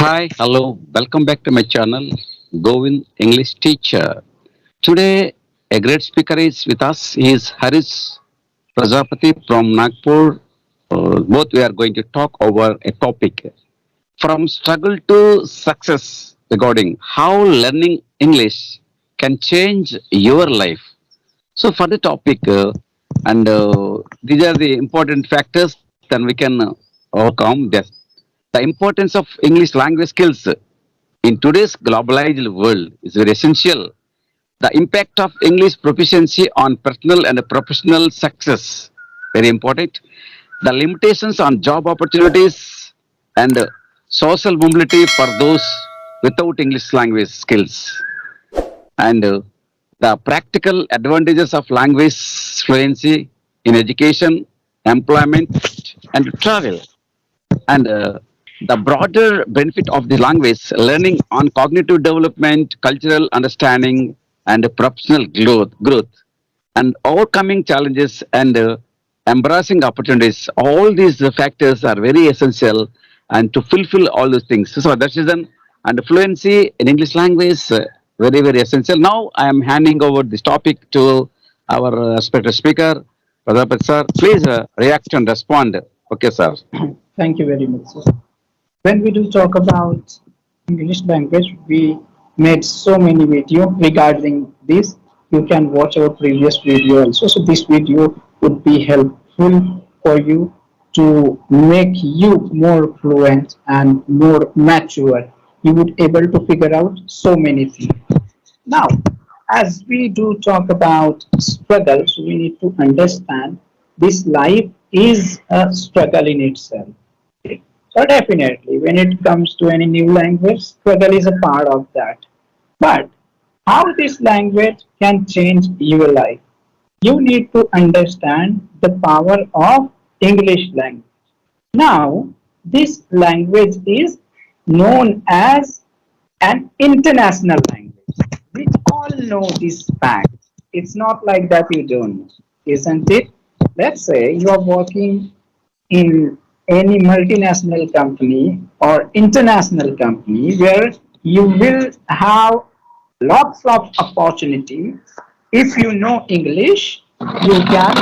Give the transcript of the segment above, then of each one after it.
Hi, hello, welcome back to my channel, Govind English Teacher. Today, a great speaker is with us. He is Haris Prajapati from Nagpur. Both we are going to talk over a topic from struggle to success regarding how learning English can change your life. So, for the topic, and these are the important factors, then we can overcome this. The importance of English language skills in today's globalized world is very essential. The impact of English proficiency on personal and professional success, very important. The limitations on job opportunities and social mobility for those without English language skills, and the practical advantages of language fluency in education, employment, and travel and the broader benefit of the language learning on cognitive development, cultural understanding, and professional growth and overcoming challenges and embracing opportunities. All these factors are very essential and to fulfill all those things. So that is an and fluency in English language very essential. Now I am handing over this topic to our respected speaker, Pradhapat sir. Please react and respond. Okay, sir. Thank you very much, sir. When we do talk about English language, we made so many video regarding this. You can watch our previous video also. So this video would be helpful for you to make you more fluent and more mature. You would able to figure out so many things. Now, as we do talk about struggles, we need to understand this life is a struggle in itself. So definitely, when it comes to any new language, struggle is a part of that. But how this language can change your life? You need to understand the power of English language. Now, this language is known as an international language. We all know this fact. It's not like that you don't know, isn't it? Let's say you are working in any multinational company or international company where you will have lots of opportunity. If you know English, you can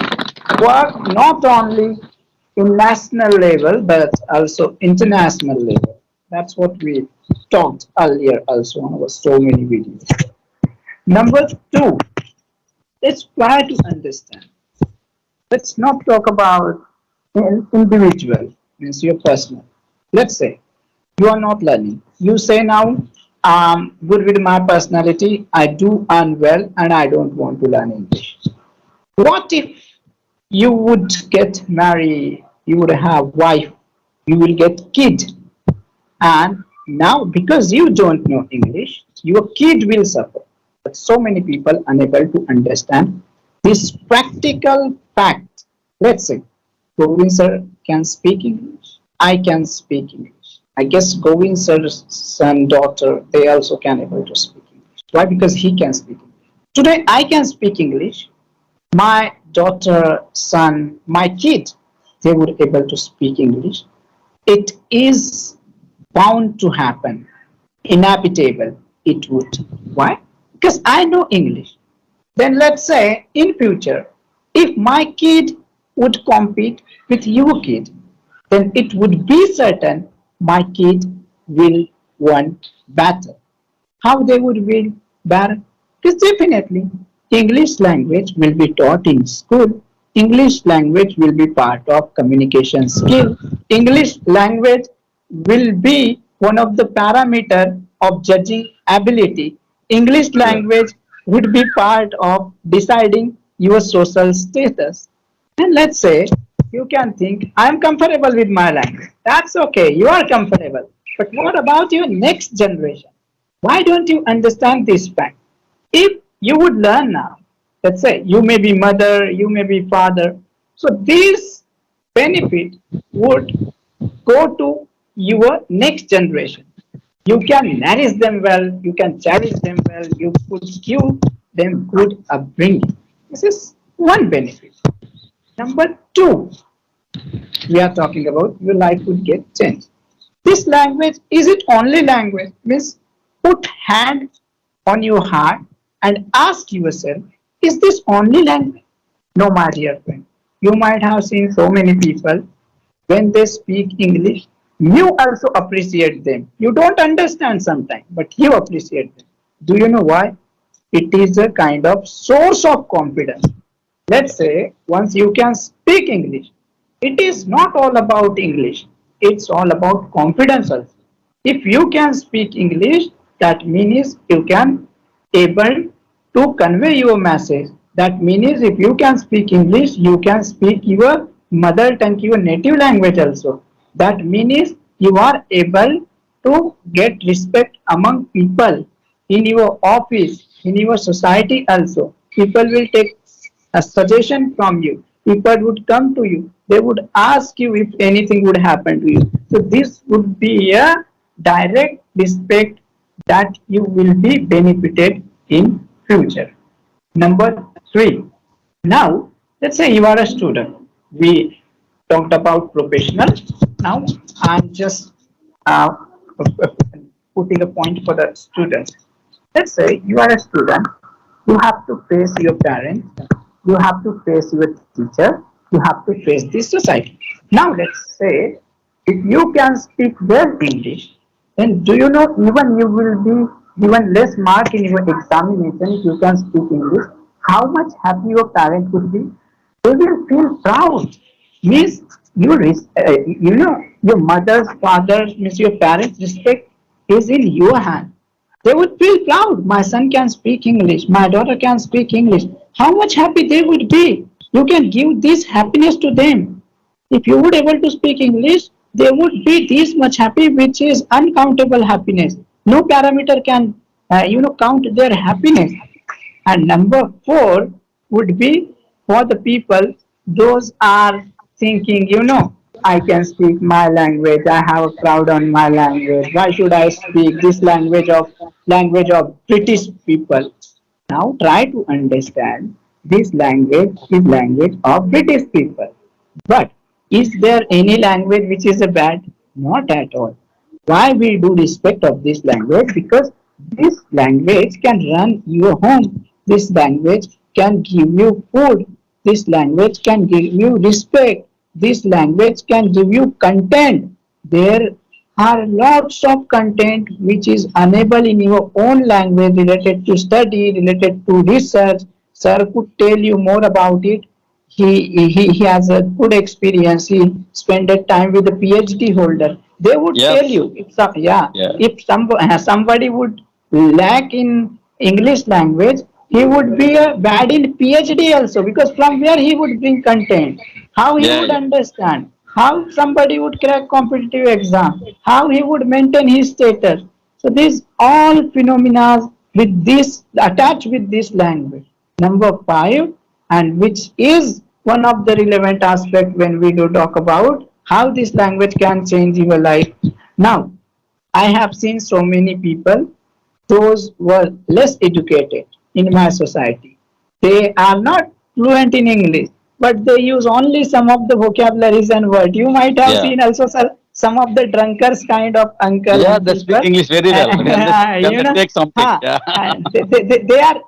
work not only in national level but also international level. That's what we talked earlier also on our so many videos. Number two, let's try to understand. Let's not talk about individual, means your personal. Let's say you are not learning. You say now, I'm good with my personality, I do earn well, and I don't want to learn English. What if you would get married, you would have wife, you will get kid, and now because you don't know English, your kid will suffer. But so many people unable to understand this practical fact. Let's say Govind sir can speak English. I can speak English. I guess Govind sir's son, daughter, they also can able to speak English. Why? Because he can speak English. Today I can speak English. My daughter, son, my kid, they would able to speak English. It is bound to happen. Inevitable it would. Why? Because I know English. Then let's say in future, if my kid would compete with your kid, then it would be certain my kid will win better. How they would win better? Because definitely English language will be taught in school. English language will be part of communication skill. English language will be one of the parameter of judging ability. English language would be part of deciding your social status. And let's say you can think, I'm comfortable with my language. That's okay, you are comfortable. But what about your next generation? Why don't you understand this fact? If you would learn now, let's say you may be mother, you may be father, so this benefit would go to your next generation. You can nourish them well, you can cherish them well, you could give them good upbringing. This is one benefit. Number two, we are talking about your life would get changed. This language, is it only language? Means put hand on your heart and ask yourself, is this only language? No, my dear friend. You might have seen so many people when they speak English, you also appreciate them. You don't understand sometimes, but you appreciate them. Do you know why? It is a kind of source of confidence. Let's say once you can speak English, it is not all about English, it's all about confidence also. If you can speak English, that means you can able to convey your message. That means if you can speak English, you can speak your mother tongue, your native language also. That means you are able to get respect among people in your office, in your society also. People will take a suggestion from you. People would come to you. They would ask you if anything would happen to you. So this would be a direct respect that you will be benefited in future. Number three. Now, let's say you are a student. We talked about professional. Now, I'm just uh, putting a point for the student. Let's say you are a student. You have to face your parents. You have to face your teacher. You have to face the society. Now, let's say if you can speak well English, then do you know even you will be given less mark in your examination if you can speak English? How much happy your parents would be? They will feel proud. Means you know your mother's, father's, means your parents' respect is in your hand. They would feel proud. My son can speak English. My daughter can speak English. How much happy they would be. You can give this happiness to them. If you would able to speak English, they would be this much happy, which is uncountable happiness. No parameter can, count their happiness. And number four would be for the people, those are thinking, I can speak my language, I have a proud on my language. Why should I speak this language of British people? Now try to understand this language is language of British people. But is there any language which is a bad? Not at all. Why we do respect of this language? Because this language can run your home. This language can give you food. This language can give you respect. This language can give you content. There are lots of content which is unable in your own language related to study, related to research. Sir could tell you more about it. He has a good experience. He spent a time with a PhD holder. They would tell Yes. you if some, yeah, Yeah. if somebody would lack in English language, he would be a bad in PhD also, because from where he would bring content, how he Yeah. would Yeah. understand, how somebody would crack competitive exam, how he would maintain his status. So these all phenomena with this attached with this language. Number five, and which is one of the relevant aspect when we do talk about how this language can change your life. Now, I have seen so many people, those were less educated in my society. They are not fluent in English, but they use only some of the vocabularies and words. You might have Yeah. seen also some of the drunkards kind of uncle Yeah, and they speak people. English very well. When you they know, take something. Yeah.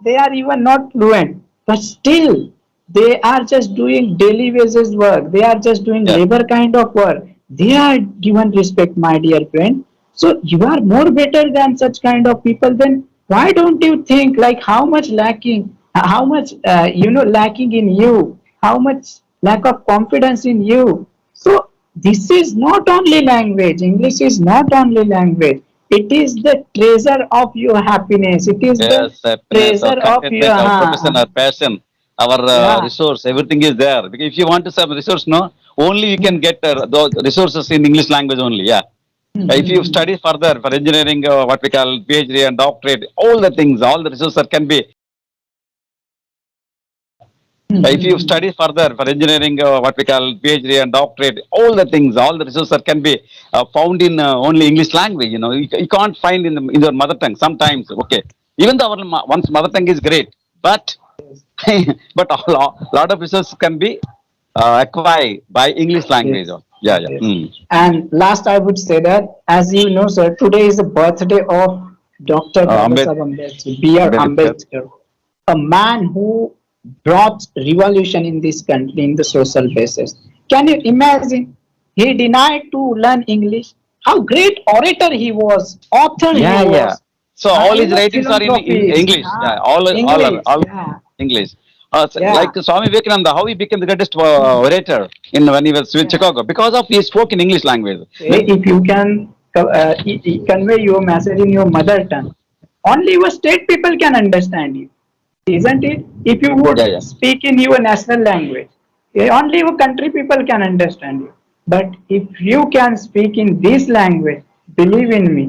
they are even not fluent, but still they are just doing daily basis work. They are just doing Yeah. labor kind of work. They are given respect, my dear friend. So you are more better than such kind of people. Then why don't you think like how much lacking, how much lacking in you, how much lack of confidence in you? So this is not only language. English is not only language. It is the treasure of your happiness. It is the Yes, happiness, our treasure of your contentment, our profession, our passion, our yeah. resource, everything is there. Because if you want to some resource, no, only you can get those resources in English language only. Yeah. If you Mhm. study further for engineering, what we call PhD and doctorate, all the things, all the resources can be. If you Mhm. study further for engineering, what we call PhD and doctorate, all the things, all the resources can be found in only English language. You can't find in your mother tongue sometimes. Okay, even though our one's mother tongue is great, but but a lot of resources can be acquired by English language. Yes. Yeah, yeah. Yes. And last, I would say that, as you know, sir, today is the birthday of Dr. Ambed Babasaheb Ambedkar, B.R. Ambedkar. Ambedkar, a man who brought revolution in this country in the social basis. Can you imagine? He denied to learn English. How great orator he was, author he Yeah, yeah. was, So all his even writings are in philanthropist, English. Yeah, all are English, all yeah, English. yeah, Like Swami Vivekananda, how he became the greatest orator in when he was in yeah. Chicago because of he spoke in English language. If you can convey your message in your mother tongue, only your state people can understand you, isn't it? If you Yeah, would yeah. speak in your national language, only your country people can understand you. But if you can speak in this language, believe in me,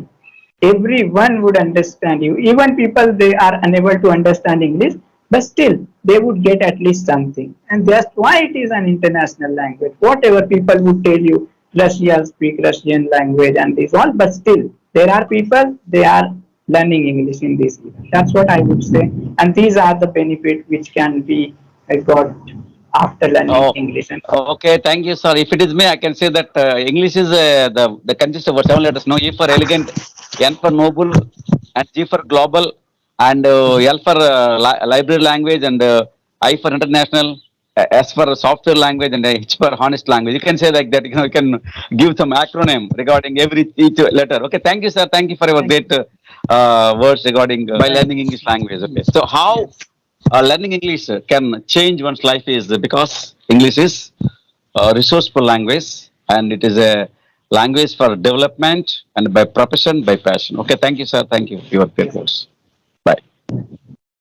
everyone would understand you. Even people they are unable to understand English, but still they would get at least something. And that's why it is an international language. Whatever people would tell you, Russia speak Russian language and this all, but still there are people they are learning English in this era. That's what I would say. And these are the benefit which can be got after learning Oh, English and okay. Thank you, sir. If it is me, I can say that English is the consists of 7 letters. No, E for elegant, N for noble, and G for global, and L for library language, and I for international, S for software language, and H for honest language. You can say like that. You can give some acronym regarding every each letter. Okay. Thank you, sir. Thank you for your thank great words regarding by thank learning English language. Okay. So how yes. learning English can change one's life is because English is a resourceful language and it is a language for development and by profession, by passion. Okay, thank you, sir. Thank you for your great Yes. words. Bye.